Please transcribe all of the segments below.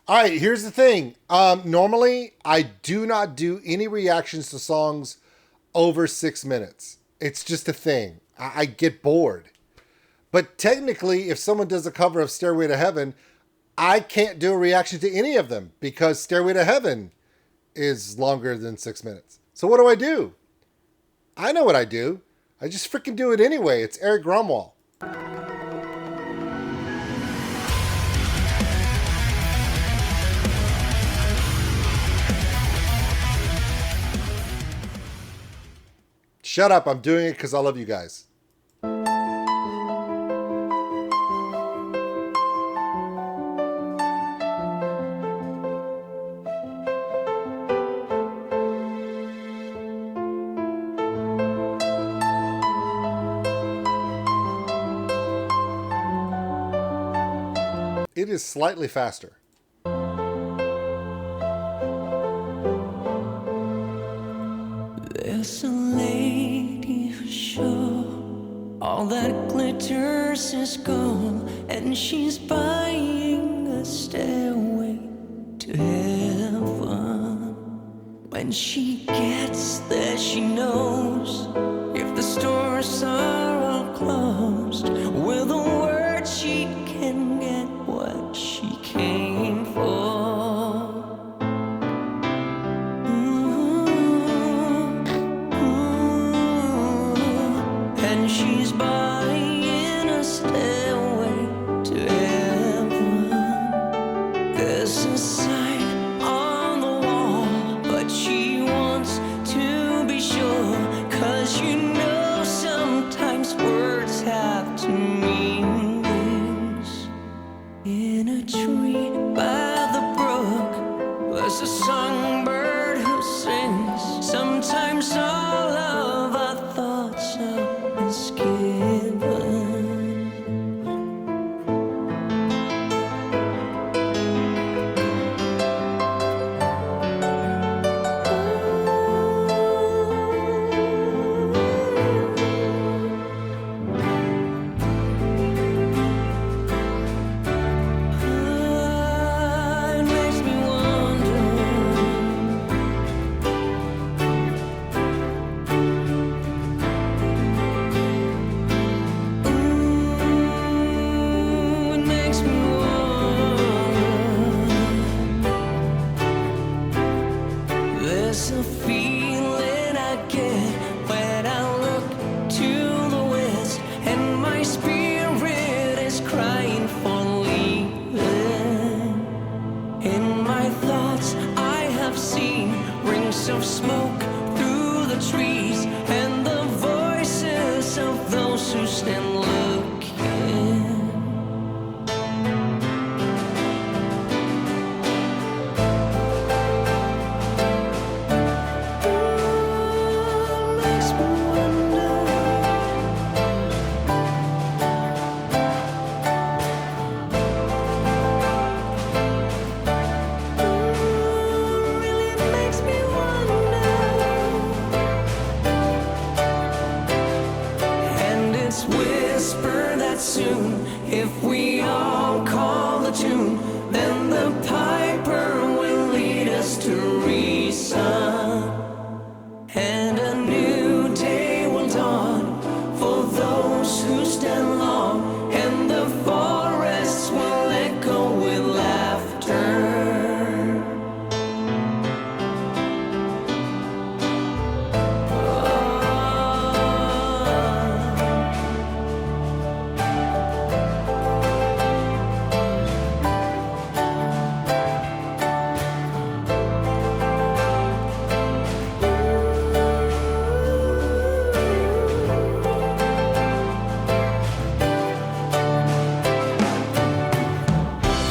All right, here's the thing. Normally, I do not do any reactions to songs over 6 minutes. It's just a thing. I get bored. But technically, if someone does a cover of Stairway to Heaven, I can't do a reaction to any of them because Stairway to Heaven is longer than 6 minutes. So what do? I know what I do. I just freaking do it anyway. It's Erik Grönwall. Shut up. I'm doing it because I love you guys. It is slightly faster. There's a lady for sure. All that glitters is gold, and she's buying a stairway to heaven. When she gets there, she knows if the stores are all closed, with a word she can get what she came for. And she's buying a stairway to heaven. There's a sign on the wall, but she wants to be sure, 'cause you know sometimes words have two meanings. In a tree by the brook, there's a songbird who sings. Sometimes all of our thoughts are misgiven. It makes me wonder. Ooh, it makes me wonder. There's a feeling I get when I look to the west, and my spirit is crying for leaving. In my thoughts I have seen rings of smoke through the trees, and the voices of those who stand looking. Makes me wonder. Really makes me wonder. And it's whispered that soon, if we all call the tune, then the piper will lead us to reason. And a new day will dawn for those who stand long, and the forests will echo with laughter.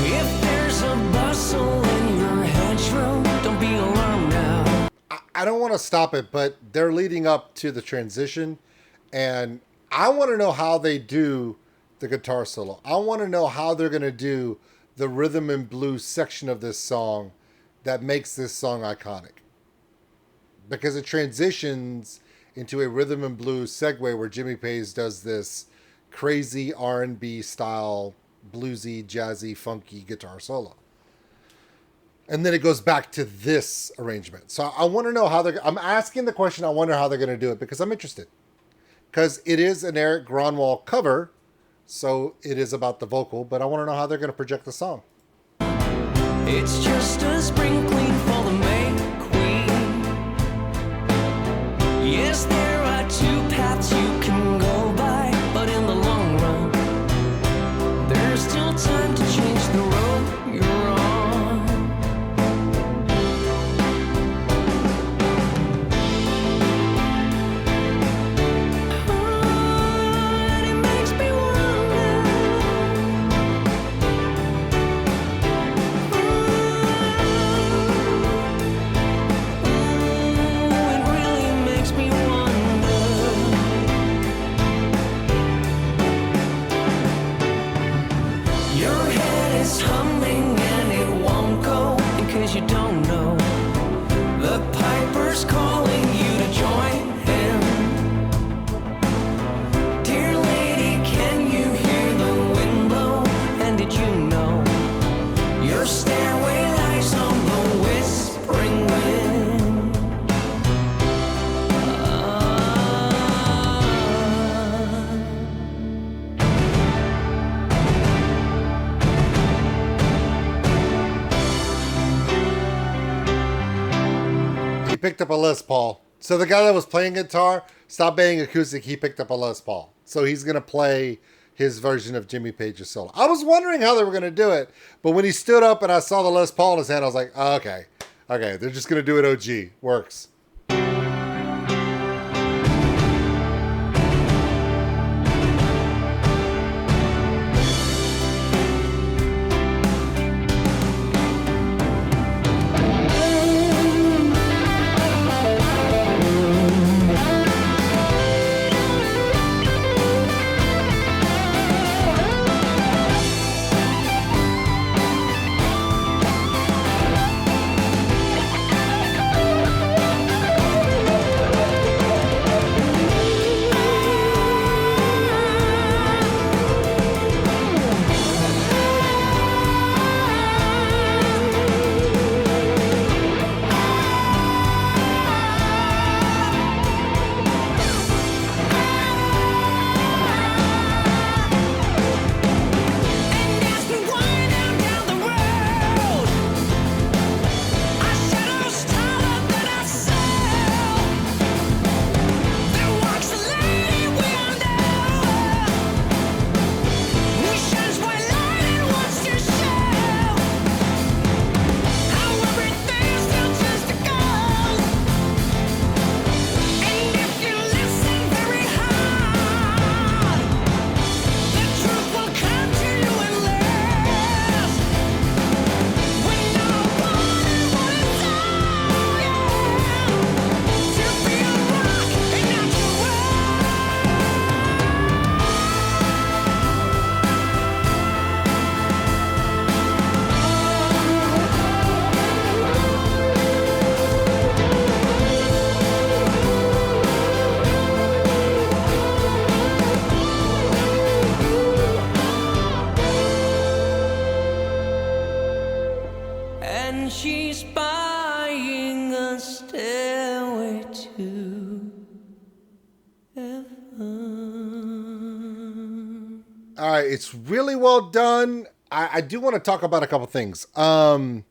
If there's a bustle in your hedgerow, don't be alarmed now. I don't want to stop it, but they're leading up to the transition, and I want to know how they do the guitar solo. I want to know how they're going to do the rhythm and blues section of this song that makes this song iconic. Because it transitions into a rhythm and blues segue where Jimmy Page does this crazy R&B style bluesy, jazzy, funky guitar solo. And then it goes back to this arrangement. So I want to know how I'm asking the question. I wonder how they're going to do it because I'm interested. Because it is an Erik Grönwall cover, so it is about the vocal, but I want to know how they're going to project the song. It's just a spring clean for the May Queen. Yes, there are two paths you can go by, but in the long run, there's still time to change the road you're on. And it makes me wonder. It really makes me wonder. Your head is humming and it won't go in case you don't know. The piper's calling you to join him. Dear lady, can you hear the wind blow? And did you know your stairway lies on the whispering wind? He picked up a Les Paul. So the guy that was playing guitar stopped playing acoustic. He picked up a Les Paul. So he's going to play his version of Jimmy Page's solo. I was wondering how they were going to do it, but when he stood up and I saw the Les Paul in his hand, I was like, oh, okay, they're just going to do it OG. Works. And she's buying a stairway to heaven. All right, it's really well done. I do want to talk about a couple things. The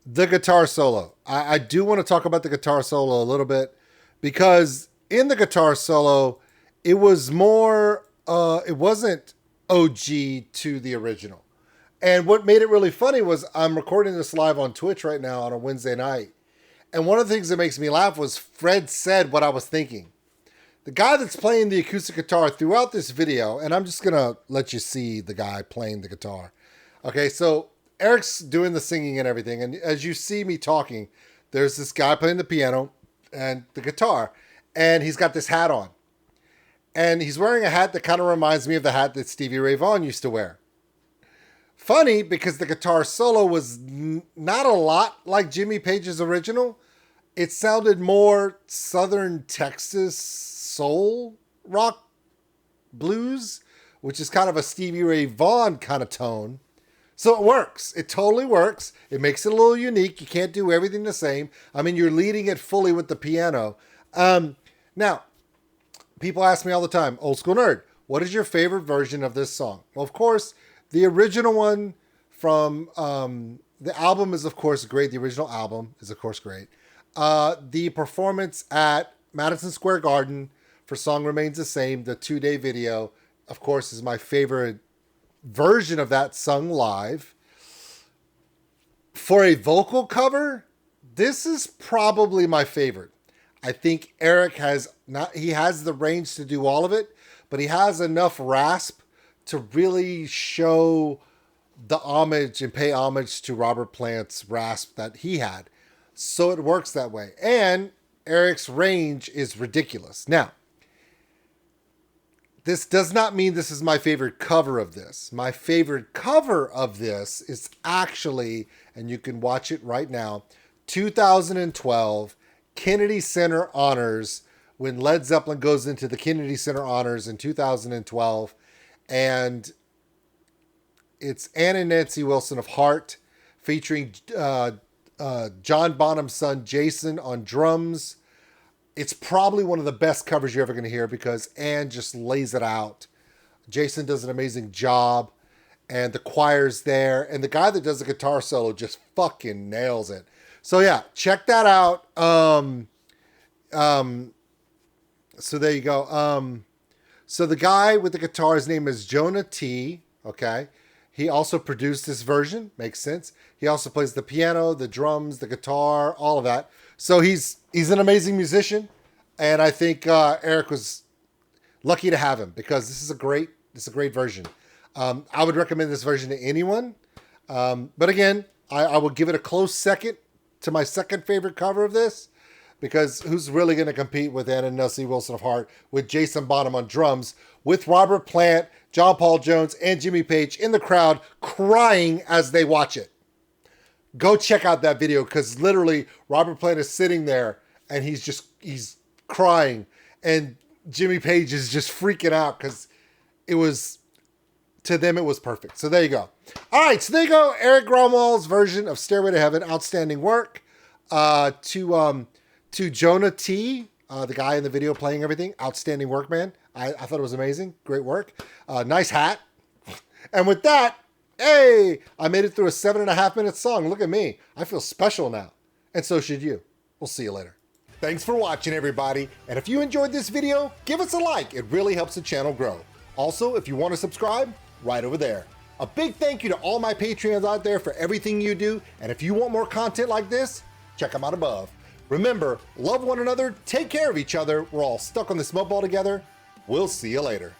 guitar solo. I do want to talk about the guitar solo a little bit because in the guitar solo, it was more, it wasn't OG to the original. And what made it really funny was I'm recording this live on Twitch right now on a Wednesday night. And one of the things that makes me laugh was Fred said what I was thinking. The guy that's playing the acoustic guitar throughout this video, and I'm just going to let you see the guy playing the guitar. Okay, so Erik's doing the singing and everything. And as you see me talking, there's this guy playing the piano and the guitar. And he's got this hat on. And he's wearing a hat that kind of reminds me of the hat that Stevie Ray Vaughan used to wear. Funny, because the guitar solo was not a lot like Jimmy Page's original. It sounded more Southern Texas soul rock blues, which is kind of a Stevie Ray Vaughan kind of tone. So it works. It totally works. It makes it a little unique. You can't do everything the same. I mean, you're leading it fully with the piano. Now, people ask me all the time, Old School Nerd, what is your favorite version of this song? Well, of course, the original one from the album is, of course, great. The original album is, of course, great. The performance at Madison Square Garden for Song Remains the Same, the 2-day video, of course, is my favorite version of that sung live. For a vocal cover, this is probably my favorite. I think Erik has the range to do all of it, but he has enough rasp to really show the homage and pay homage to Robert Plant's rasp that he had. So it works that way. And Erik's range is ridiculous. Now, this does not mean this is my favorite cover of this. My favorite cover of this is actually, and you can watch it right now, 2012 Kennedy Center Honors, when Led Zeppelin goes into the Kennedy Center Honors in 2012. And it's Ann and Nancy Wilson of Heart, featuring John Bonham's son Jason on drums. It's probably one of the best covers you're ever going to hear because Ann just lays it out. Jason does an amazing job, and the choir's there, and the guy that does the guitar solo just fucking nails it. So yeah, check that out. So there you go. So the guy with the guitar, his name is Jonah T. Okay. He also produced this version. Makes sense. He also plays the piano, the drums, the guitar, all of that. So he's an amazing musician. And I think Erik was lucky to have him because this is a great version. I would recommend this version to anyone. But again, I will give it a close second to my second favorite cover of this, because who's really going to compete with Ann and Nancy Wilson of Heart with Jason Bonham on drums, with Robert Plant, John Paul Jones, and Jimmy Page in the crowd crying as they watch it. Go check out that video, because literally Robert Plant is sitting there and he's crying, and Jimmy Page is just freaking out because to them it was perfect. So there you go. All right, so there you go. Erik Grönwall's version of Stairway to Heaven. Outstanding work. To Jonah T, the guy in the video playing everything. Outstanding work, man. I thought it was amazing. Great work. Nice hat. And with that, hey, I made it through a 7.5 minute song. Look at me. I feel special now. And so should you. We'll see you later. Thanks for watching, everybody. And if you enjoyed this video, give us a like. It really helps the channel grow. Also, if you want to subscribe, right over there. A big thank you to all my Patreons out there for everything you do. And if you want more content like this, check them out above. Remember, love one another, take care of each other. We're all stuck on this smoke ball together. We'll see you later.